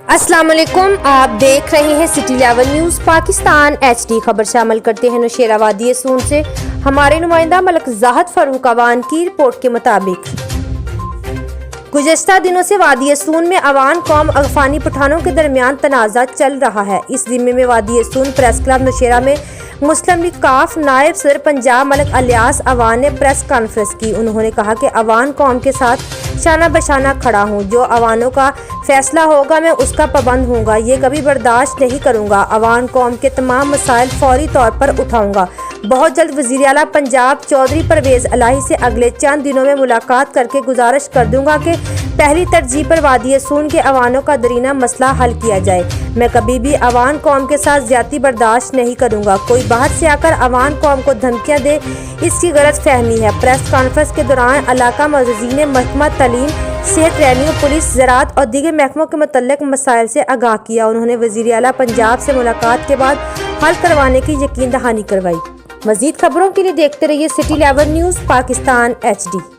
अस्सलाम वालेकुम, आप देख रहे हैं city level news Pakistan HD। खबर शामिल करते हैं नौशेरा वादी सून से। हमारे नुमाइंदा मलक ज़ाहद फरूक अवान की रिपोर्ट के मुताबिक गुज़श्ता दिनों से वादी सून में अवान कौम अफगानी पठानों के दरमियान तनाज़ा चल रहा है। इस ज़िम्मे में वादी सून प्रेस क्लब नौशेरा में मुस्लिम लीग काफ नायब सदर पंजाब मलक अलियास अवान ने प्रेस कॉन्फ्रेंस की। उन्होंने कहा कि अवान कौम के साथ शाना बशाना खड़ा हूँ। जो अवानों का फैसला होगा मैं उसका पाबंद हूँगा। ये कभी बर्दाश्त नहीं करूँगा। अवान कौम के तमाम मसाइल फौरी तौर पर उठाऊँगा। बहुत जल्द वज़ीर आला पंजाब चौधरी परवेज़ इलाही से अगले चंद दिनों में मुलाकात करके गुजारिश कर दूँगा कि पहली तरजीह पर वादी सून के अवानों का दरीना मसला हल किया जाए। मैं कभी भी अवान कौम के साथ ज़्यादती बर्दाश्त नहीं करूँगा। कोई बाहर से आकर अवान कौम को धमकियाँ दे, इसकी गलत फहमी है। प्रेस कॉन्फ्रेंस के दौरान इलाका मुअज़्ज़िज़ीन महकमा तालीम, सेहत, रेवेन्यू, पुलिस, ज़राअत और दीगर महकमों के मुतल्लिक़ मसाइल से आगाह किया। उन्होंने वज़ीर आला पंजाब से मुलाकात के बाद हल करवाने की यकीन दहानी करवाई। मज़ीद खबरों के लिए देखते रहिए city level news Pakistan HD।